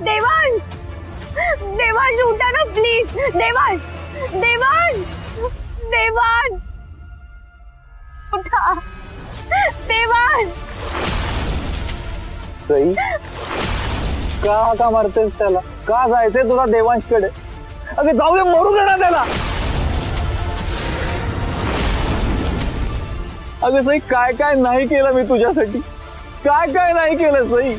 देवांश, देवांश उठा ना प्लीज. देवांश, देवांश, देवांश उठा. देवांश. सई, का मारतेस त्याला? का जायचंय तुला देवांशकडे? अगं जाऊ दे, मरू दे ना त्याला. अगं सई, काय काय नाही केलं मी तुझ्यासाठी, काय काय नाही केलं सई.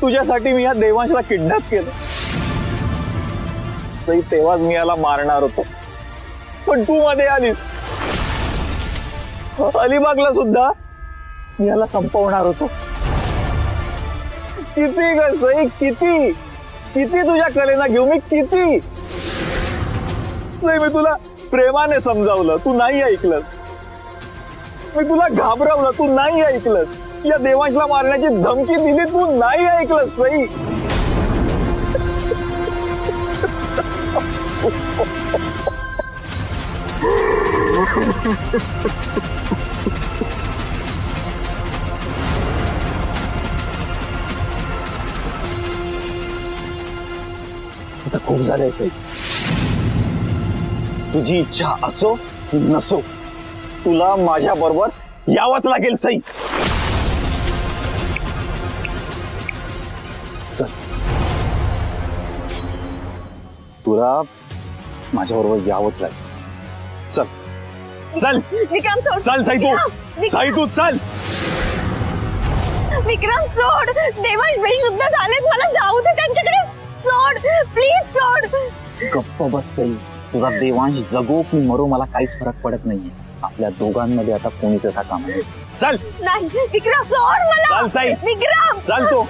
तुझ्यासाठी मी या देवांशला किडनॅप केलं सई. तेव्हाच मी याला मारणार होतो, पण तू मध्ये आलीस. अलिबागला सुद्धा मी याला संपवणार होतो. किती ग सई, किती किती तुझ्या कलेना घेऊ मी, किती. सई, मी तुला प्रेमाने समजावलं, तू नाही ऐकलंस. मी तुला घाबरवलं, तू नाही ऐकलंस. या देवांशला मारण्याची धमकी दिली, तू नाही ऐकलंस सई. आता खूप झालंय सई. तुझी इच्छा असो नसो, तुला माझ्या बरोबर यावंच लागेल सई. चल, तुला माझ्या बरोबर यावंच लागेल. चल चल विक्रम, चल सई, तू चल. विक्रम सोड. देवांश बेशुद्ध झालेत, मला जाऊ दे त्यांच्याकडे. सोड प्लीज, सोड. गप्प बस सई. तुझा देवांश जगो की मरो मला काहीच फरक पडत नाहीये. आपल्या दोघांमध्ये आता कोणीच येता कामा नये. चल. नाही विक्रम, सोड मला. चल सई, विक्रम चल. तो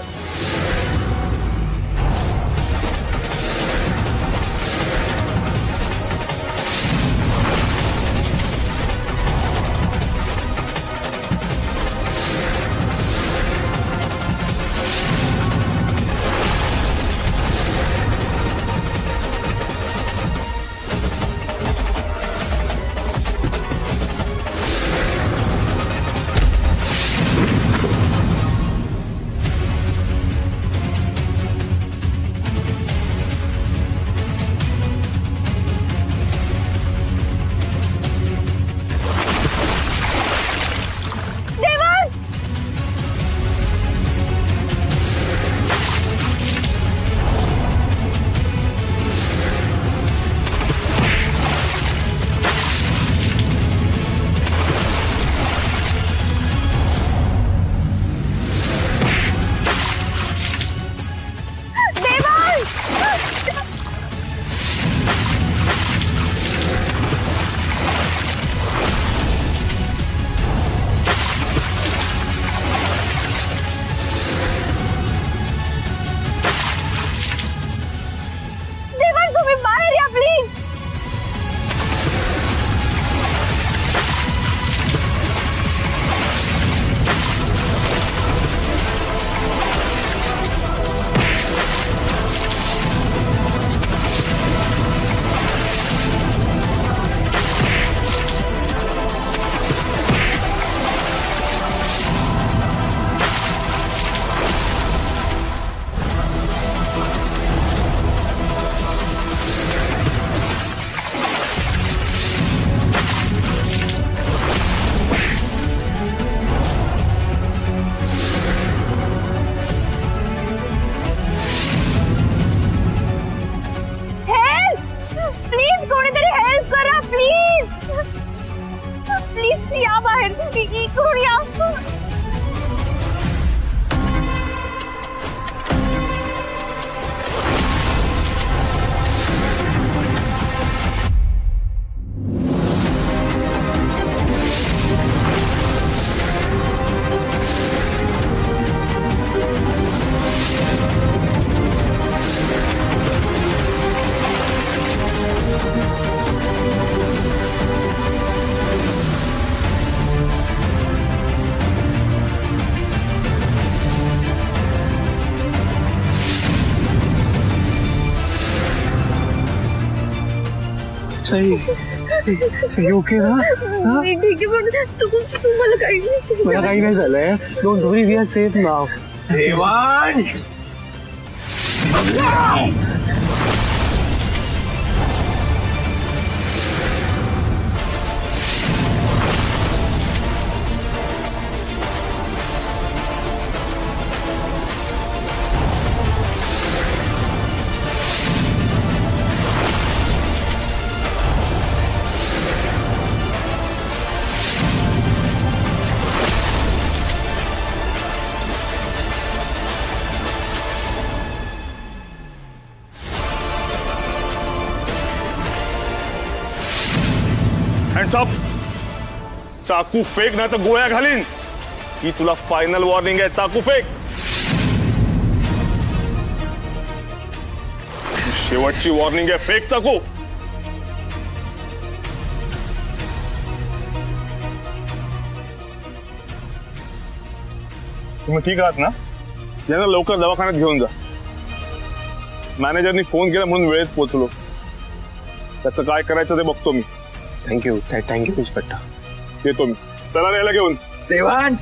सई ओके ना? मी ठीक आहे पण तुम्हाला मला काही नाही झालंय. Don't worry, we are safe now. Devansh hands up. चाकू फेक ना तर गोळ्या घालीन. ही तुला फायनल वॉर्निंग आहे. चाकू फेक. शेवटची वॉर्निंग आहे. फेक चाकू. तुम्ही ठीक आहात ना? यांना लवकर दवाखान्यात घेऊन जा. मॅनेजरनी फोन केला म्हणून वेळेत पोहोचलो. त्याचं काय करायचं ते बघतो मी. Thank you inspector. येतो मी. चला याला घेऊन. देवांश,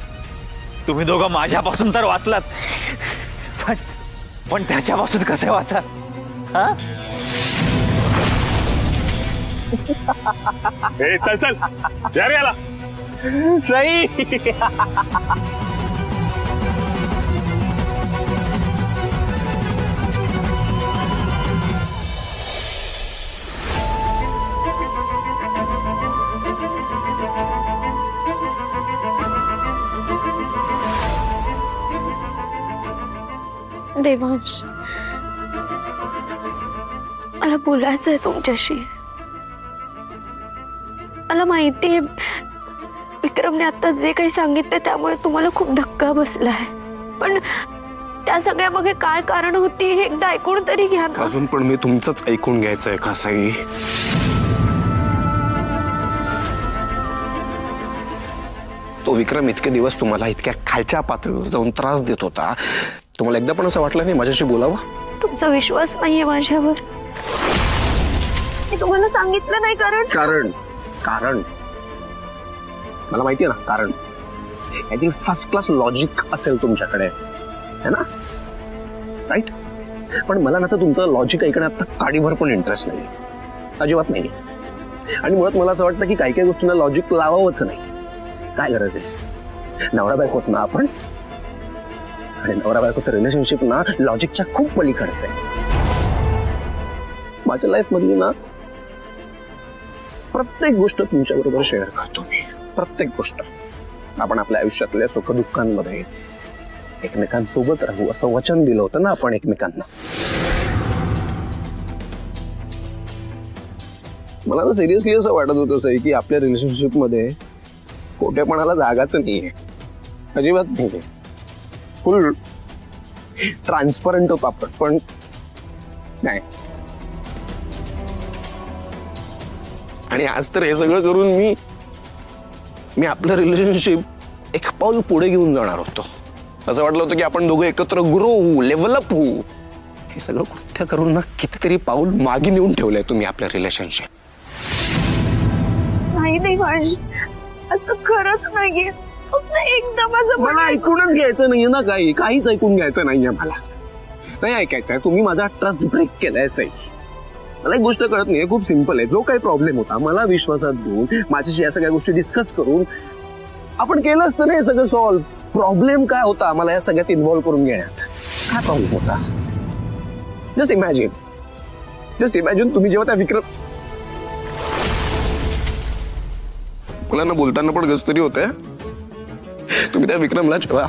तुम्ही दोघं माझ्यापासून तर वाचलात, पण त्याच्यापासून कसे वाचाल? हा? ए चल चल यार याला. सही. देवांश, मला बोलायचंय तुमच्याशी. मला माहितीये विक्रमने आता जे काही सांगितलं त्यामुळे तुम्हाला खूप धक्का बसलाय, पण त्या सगळ्या मागे काय कारण होती हे एकदा ऐकून तरी घ्या ना. अजून पण मी तुमचंच ऐकून घ्यायचंय का साई? तो विक्रम इतके दिवस तुम्हाला इतक्या खालच्या पातळीवर जाऊन त्रास देत होता, तुम्हाला एकदा पण असं वाटलं नाही माझ्याशी बोलावं? तुमचा विश्वास नाहीये माझ्यावर. मी तुम्हाला सांगितलं नाही कारण कारण मला माहिती आहे ना. कारण काहीतरी फर्स्ट क्लास लॉजिक असेल तुमच्याकडे, है ना? राईट. पण मला ना तर तुमचं लॉजिक ऐकण्यात आता काडीभर पण इंटरेस्ट नाही, अजिबात नाही. आणि मुळात मला असं वाटतं की काही काही गोष्टींना लॉजिक लावावंच नाही. काय गरज आहे? नवरा बायकोत ना आपण, आणि नवरा बायकोचं रिलेशनशिप ना लॉजिकच्या खूप पलीकडचं आहे. माझ्या लाईफ मधली ना प्रत्येक गोष्ट तुमच्या बरोबर शेअर करतो मी. प्रत्येक गोष्ट. आपण आपल्या आयुष्यातल्या सुख दुःखांमध्ये एकमेकांसोबत राहू असं वचन दिलं होतं ना आपण एकमेकांना. मला ना सिरियसली असं वाटत होतं की आपल्या रिलेशनशिप मध्ये खोटेपणाला जागाच नाहीये, अजिबात नाहीये. फुल ट्रान्सपरंट होतो आपण, पण नाही. आणि आज तर हे सगळं करून मी आपलं रिलेशनशिप एक पाऊल पुढे घेऊन जाणार होतो. असं वाटलं होतं की आपण दोघं एकत्र ग्रो होऊ, लेव्हलअप होऊ. हे सगळं कृत्य करून ना कितीतरी पाऊल मागे नेऊन ठेवलंय तुम्ही आपलं रिलेशनशिप. नाही देवांश, असं खरंच नाहीये. एकदम असं मला ऐकूनच घ्यायचं नाहीये ना. काहीच ऐकून घ्यायचं नाहीये. मला नाही ऐकायचंय. तुम्ही माझा ट्रस्ट ब्रेक केलाय सई. मला एक गोष्ट कळत नाहीये, खूप सिंपल आहे. जो काही प्रॉब्लेम होता मला विश्वासात घेऊन माझ्याशी या सगळ्या गोष्टी डिस्कस करून आपण केलं असतं ना हे सगळं सॉल्व्ह. प्रॉब्लेम काय होता मला या सगळ्यात इन्व्हॉल्व्ह करून घेण्यात? काय प्रॉब्लेम होता? जस्ट इमॅजिन तुम्ही जेव्हा त्या विक्रम, मुलांना बोलताना पण कसतरी होतंय. तुम्ही त्या विक्रमला जेव्हा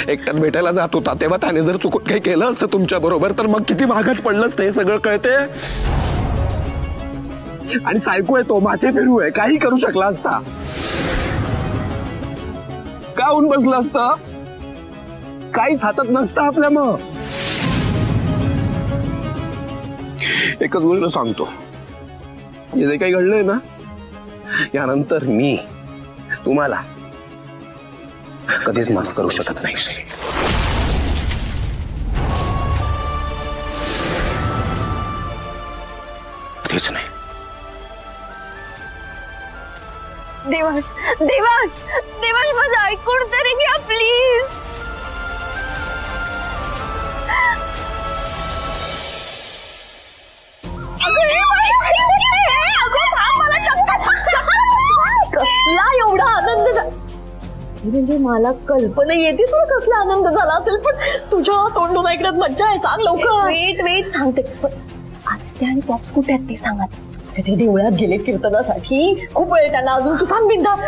एकट्यात भेटायला जात होता तेव्हा त्याने जर चुकून काही केलं असतं तुमच्या बरोबर तर मग किती महागात पडलं असतं हे सगळं कळते. आणि सायको आहे तो, माथे फिरू आहे, काही करू शकला असता. का होऊन बसलं असतं? काहीच हातात नसतं आपल्या. मग एकच गोष्ट सांगतो, हे जे काही घडलंय ना यानंतर मी तुम्हाला कधीच माफ करू शकत नाही. कधीच नाही. देवांश देवांश देवांश माझं ऐकून तरी घ्या प्लीज. कसला एवढा आनंद म्हणजे मला कल्पना येते तुला कसला आनंद झाला असेल, पण तुझ्या तोंडून ऐकण्यात मज्जा आहे. सांग लवकर. वेट सांगते. आत्या आणि पॉप्स कुठे आहेत ते सांगा. ते देवळात गेले कीर्तनासाठी. खूप वेळ त्यांना अजून. तू सांग बिंदास.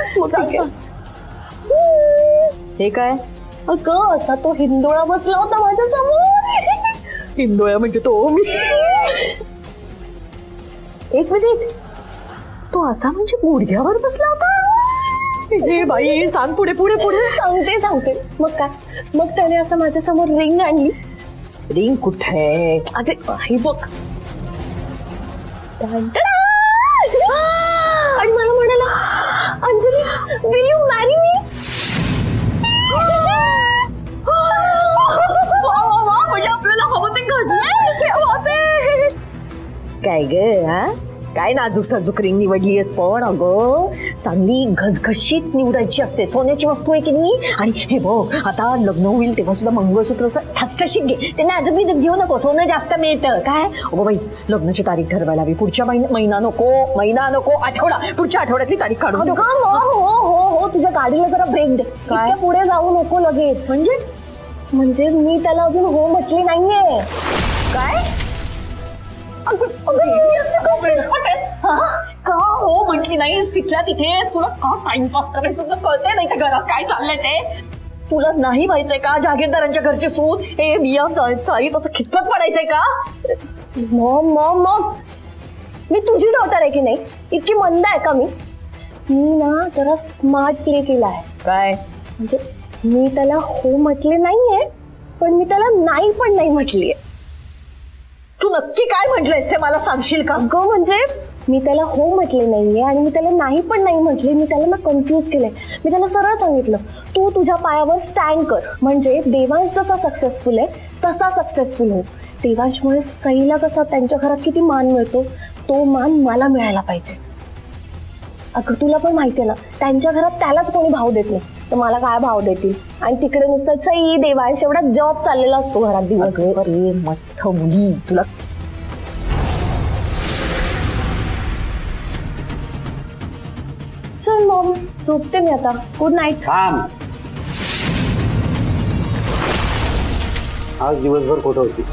हे काय अगं असा तो हिंदोळा बसला होता माझ्या समोर. हिंदोळा म्हणजे तो मी. एक मिनिट, तो असा म्हणजे गुडघ्यावर बसला होता. बाई सांग पुढे पुढे पुढे. सांगते. मग काय, मग त्याने असं माझ्या समोर रिंग आणली. रिंग कुठे? अरे ही बघ. आणि मला म्हणाला, Anjali will you marry me? म्हणजे आपल्याला हवं ते घडलंय. काय ग, काय नाजूक साजूक रिंग निवडलीस. पण अगं चांगली घसघशीत निवडायची असते. सोन्याची वस्तू आहे की नाही. आणि हे बघ, आता लग्न होईल तेव्हा सुद्धा मंगळसूत्र असं ठसठशीत घे. ते नाजूक बिजूक घेऊ नको, सोनं जास्त मिळतं. काय अगं बाई, लग्नाची तारीख ठरवायला हवी. पुढच्या महिना नको आठवडा. पुढच्या आठवड्यातली तारीख काढून. हो तुझ्या गाडीला जरा ब्रेक दे. काय पुढे जाऊ नको लगेच. म्हणजे मी त्याला अजून हो म्हटली नाहीये. काय का हो म्हटली नाहीस तिथल्या तिथेच? तुला का टाइमपास करायचं तुझं कळतंय नाही तर घरात काय चाललंय ते? तुला नाही व्हायचंय का जागीरदारांच्या घरची सून? हे बिया चाळीत असं खितपत पडायचंय का? मग मी तुझी डॉटर आहे की नाही? इतकी मंद आहे का मी ना जरा स्मार्ट प्ले केलाय. काय म्हणजे मी त्याला हो म्हटले नाहीये, पण मी त्याला नाही पण नाही म्हटलीये. तू नक्की काय म्हटलंयस ते मला सांगशील का? अगं म्हणजे मी त्याला हो म्हटले नाहीये आणि मी त्याला नाही पण नाही म्हटले. मी त्याला ना कन्फ्यूज केलंय. मी त्याला सरळ सांगितलं, तू तुझ्या पायावर स्टँड कर. म्हणजे देवांश जसा सक्सेसफुल आहे तसा सक्सेसफुल हो. देवांशमुळे सईला कसा त्यांच्या घरात किती मान मिळतो, तो मान मला मिळायला पाहिजे. अगं तुला पण माहितीये ना, त्यांच्या घरात त्यालाच कोणी भाव देत नाही, तर मला काय भाव देतील? आणि तिकडे नुसतं सई देवांश एवढा जॉब चाललेला असतो घरात दिवस. अरे मठ मुली, तुला चल मॉम, झोपते मी आता. Good night. आज दिवसभर कुठं होतीस?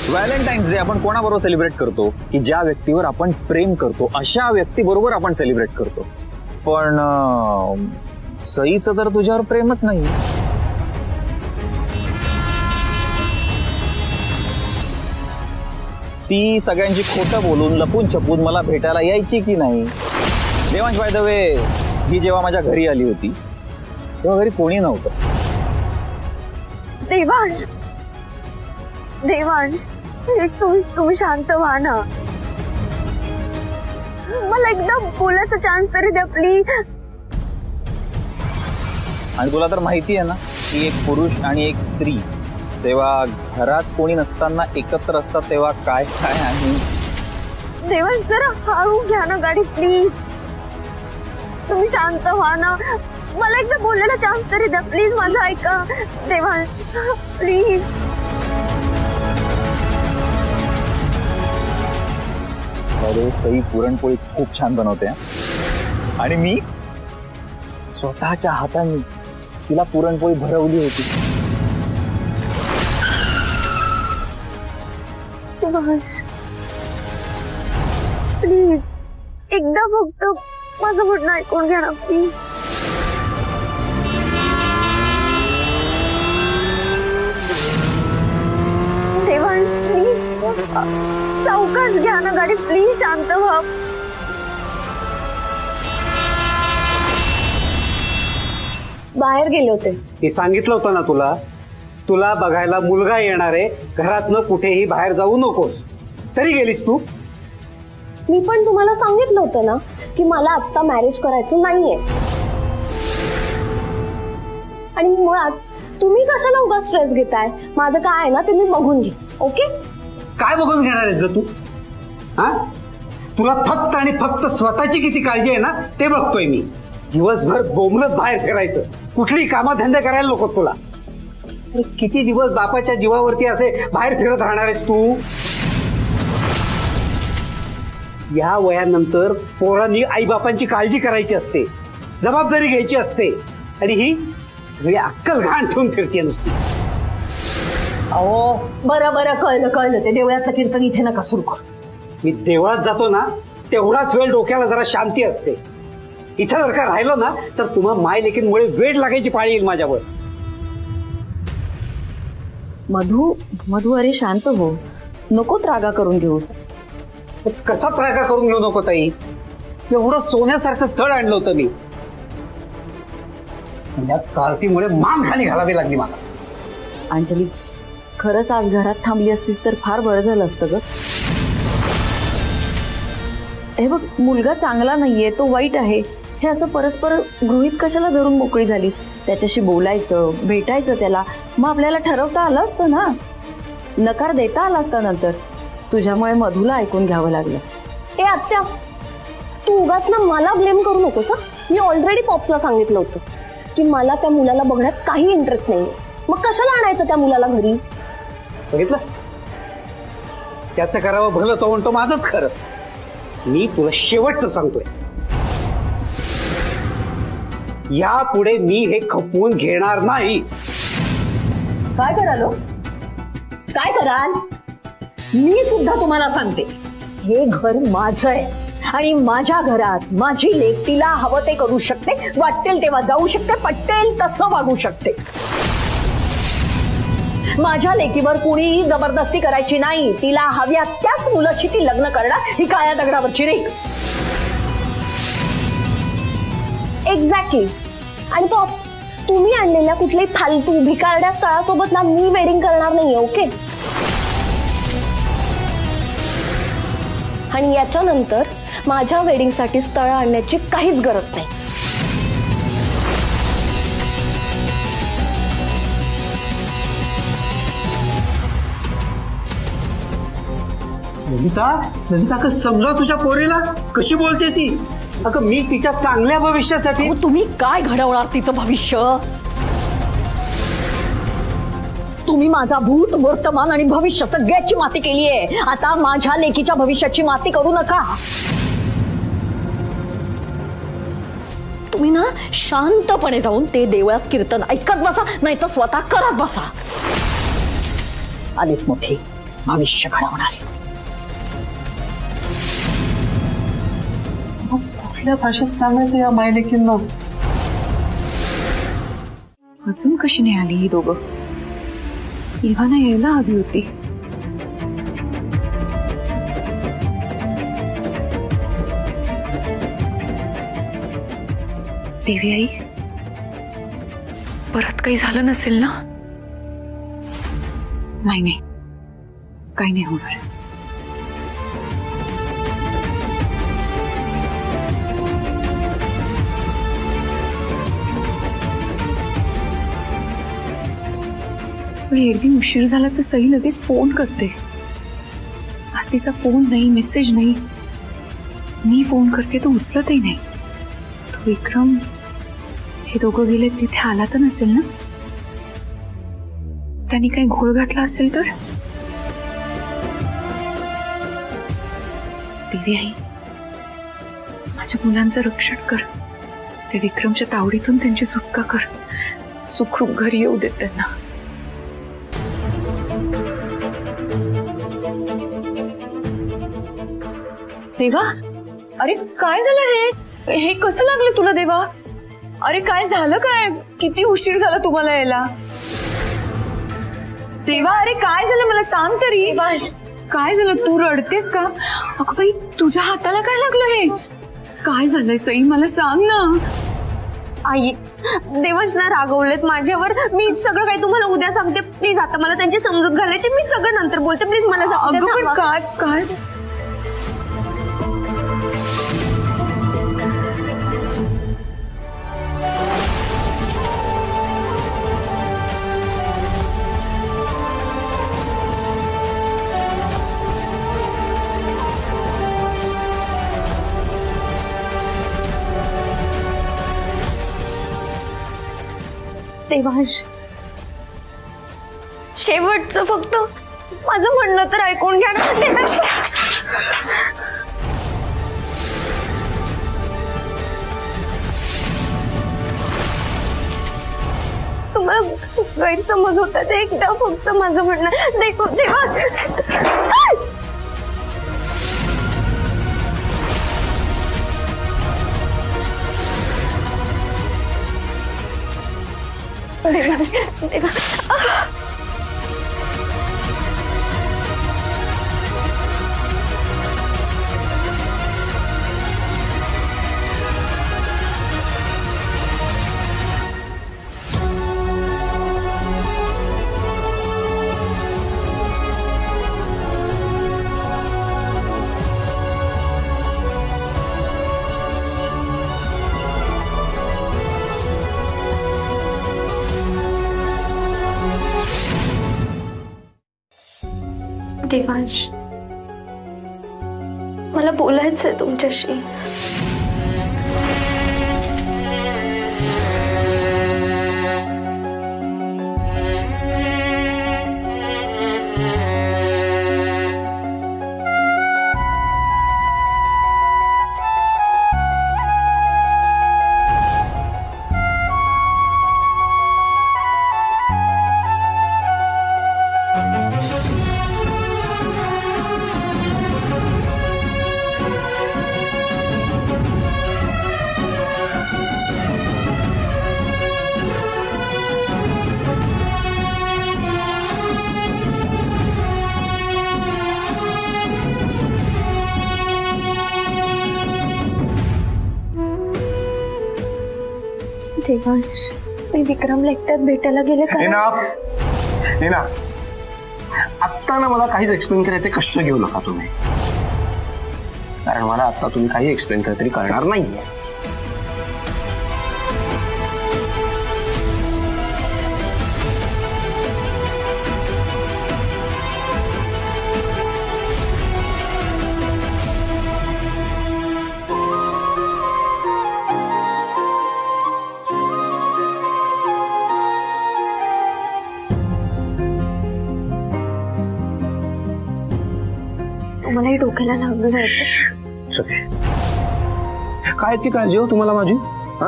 व्हॅलेंटाईन्स डे आपण कोणाबरोबर सेलिब्रेट करतो? की ज्या व्यक्तीवर आपण प्रेम करतो अशा व्यक्तीबरोबर आपण सेलिब्रेट करतो. पण सईचं तर तुझ्यावर प्रेमच नाही. ती सगळ्यांची खोटं बोलून लपून छपून मला भेटायला यायची की नाही? देवांश बाय द वे, ही जेव्हा माझ्या घरी आली होती तेव्हा घरी कोणी नव्हतं. देवांश तुम्ही शांत व्हा ना. मला एकदा बोलायचा चान्स तरी द्या प्लीज. आणि तुला तर माहिती आहे ना की एक पुरुष आणि एक स्त्री तेव्हा घरात कोणी नसताना एकत्र असतात तेव्हा काय काय आहे. देवांश जरा हळू घ्या ना गाडी प्लीज. तुम्ही शांत व्हा ना. मला एकदा बोलायला चान्स तरी द्या प्लीज. माझं ऐका देवांश प्लीज. अरे सई पुरणपोळी खूप छान बनवते आणि मी स्वतःच्या हाताने तिला पुरणपोळी भरवली होती. प्लीज एकदा फक्त माझं म्हणणं ऐकून घ्या ना प्लीज. देवांश प्लीज सावकाश घ्या ना गाडी प्लीज. शांत व्हा. बाहेर गेले होते. हे सांगितलं होतं ना तुला, तुला बघायला मुलगा येणार आहे, घरातनं कुठेही बाहेर जाऊ नकोस. तरी गेलीस तू. मी पण तुम्हाला सांगितलं होतं ना की मला आता मॅरेज करायचं नाहीये. आणि मुळात तुम्ही कशाला उगाच स्ट्रेस घेताय? माझं काय आहे ना ते मी बघून घे. ओके? काय बघून घेणार आहेस ग तू? हा, तुला फक्त आणि फक्त स्वतःची किती काळजी आहे ना ते बघतोय मी. दिवसभर बोंबलत बाहेर फिरायचं, कुठली कामधंदे करायला नको तुला. अरे किती दिवस बापाच्या जीवावरती असे बाहेर फिरत राहणार आहेस तू? या वयानंतर पोरांनी आई बापांची काळजी करायची असते, जबाबदारी घ्यायची असते, आणि ही सगळी अक्कल घाण ठेवून फिरते नुसती. अहो बरं बरं, कळलं ते देवळातलं कीर्तन इथे नका सुरू कर. मी देवळात जातो ना तेवढाच वेळ डोक्याला जरा शांती असते. इथं जर का राहिलो ना तर तुम्हा माय लेकींमुळे वेळ लागायची पाळी येईल माझ्यावर. मधू अरे शांत हो, नको त्रागा करून घेऊस. कसा त्रागा करून घेऊ नको ताई? एवढं सोन्यासारखं स्थळ आणलं होतं मी, या कार्तीमुळे मान खाली घालावी लागली मला. अंजली, खरंच आज घरात थांबली असतीस तर फार बरं झालं असतं ग. हे बघ, मुलगा चांगला नाहीये, तो वाईट आहे, हे असं परस्पर गृहीत कशाला धरून मोकळी झालीस? त्याच्याशी बोलायचं, भेटायचं त्याला, मग आपल्याला ठरवता आलं असतं ना, नकार देता आला असता नंतर. तुझ्यामुळे मधूला ऐकून घ्यावं लागलं. ए आत्या, तू उगाच ना मला ब्लेम करू नकोस. मी ऑलरेडी पॉप्सला सांगितलं होतं की मला त्या मुलाला बघण्यात काही इंटरेस्ट नाहीये. मग कशाला आणायचं त्या मुलाला घरी? बघितलं, त्याचं करावं भलं तो म्हणतो माझंच खरं. मी तुला शेवटचं सांगतोय, यापुढे मी हे खपवून घेणार नाही. काय कराल? काय कराल? मी सुद्धा तुम्हाला सांगते, हे घर माझं आहे आणि माझ्या घरात माझी लेक तिला हवं ते करू शकते, वाटेल तेव्हा जाऊ शकते, पटेल तसं वागू शकते. माझ्या लेकीवर कुणीही जबरदस्ती करायची नाही. तिला हव्या त्याच मुलाची ती लग्न करणार, ही काळ्या दगडावरची रेख. एक्झॅक्टली. आणि पॉप्स, तुम्ही आणलेल्या कुठल्याही फालतू भिकारड्या स्थळासोबत ना मी वेडिंग करणार नाहीये. ओके? आणि याच्यानंतर माझ्या वेडिंगसाठी स्थळ आणण्याची काहीच गरज नाही. ललिता का समजा तुझ्या पोरीला कशी बोलते ती. अगं मी तिच्या चांगल्या भविष्यासाठी. तुम्ही काय घडवणार तिचं भविष्य? तुम्ही माझा भूत, वर्तमान आणि भविष्य सगळ्याची माती केली आहे. आता माझ्या लेकीच्या भविष्याची माती करू नका. तुम्ही ना शांतपणे जाऊन ते देवळात कीर्तन ऐकत बसा, नाही तर स्वतः करत बसा. आलेच मोठे भविष्य घडवणारे. कुठल्या भाषेत सांगायचं या मायलेकींना? अजून कशी नाही आली ही दोघं? इव्हाना यायला हवी होती. देवी आई, परत काही झालं नसेल ना? नाही, काही नाही होणार. पण एरवी उशीर झाला तर सई लगेच फोन करते. आज तिचा फोन नाही, मेसेज नाही. मी फोन करते तो उचलतही नाही. तो विक्रम, हे दोघं गेले तिथे आला तर नसेल ना? त्यांनी काही घोळ घातला असेल तर? देवी आई, माझ्या मुलांचं रक्षण कर. त्या विक्रमच्या तावडीतून त्यांची सुटका कर. सुखरूप घरी येऊ देत त्यांना. देवा, अरे काय झालं? हे कसं लागलं तुला देवा? अरे काय झालं? काय किती उशीर झाला तुम्हाला यायला? देवा, अरे काय झालं मला सांग तरी. काय झालं? तू रडतेस का? अगं बाई, तुझ्या हाताला काय लागलं? हे काय झालंय सई, मला सांग ना. आई, देवच ना रागवलेत माझ्यावर. मी सगळं काही तुम्हाला उद्या सांगते. प्लीज, आता मला त्यांची समजूत घालायची. मी सगळं नंतर बोलते. प्लीज मला काय काय देवांश, शेवटचं फक्त माझं म्हणणं तर ऐकून घ्या ना. तुम्हाला गैरसमज होता ते एकदा फक्त माझं म्हणणं देवा. देवांश, देवांश. देवांश, मला बोलायचंय तुमच्याशी. देवांश, मी विक्रमला एकट्यात भेटायला गेले का? आत्ता ना मला काहीच एक्सप्लेन करायचे कष्ट घेऊ नका तुम्ही, कारण मला आता तुम्ही काही एक्सप्लेन केलं तरी कळणार नाहीये. तुम्हालाही डोक्याला लागलं काय ती काळजी हो तुम्हाला माझी? हा,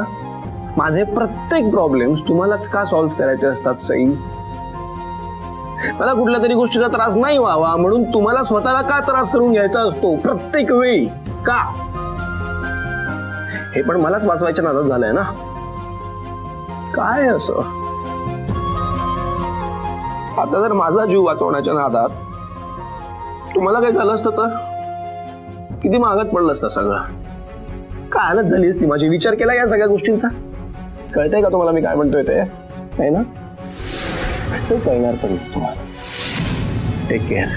माझे प्रत्येक प्रॉब्लेम्स तुम्हालाच का सॉल्व्ह करायचे असतात सई? मला कुठल्या तरी गोष्टीचा त्रास नाही व्हावा म्हणून तुम्हाला स्वतःला का त्रास करून घ्यायचा असतो प्रत्येक वेळी? का? हे पण मलाच वाचवायच्या नादात झालंय ना. काय असं? आता जर माझा जीव वाचवण्याच्या नादात तुम्हाला काय झालं असतं तर किती महागात पडलं असतं सगळं. काय हालत झाली असती माझी? विचार केला या सगळ्या गोष्टींचा? कळतंय का तुम्हाला मी काय म्हणतोय ते? नाही ना? कळणार पण तुम्हाला. Take care.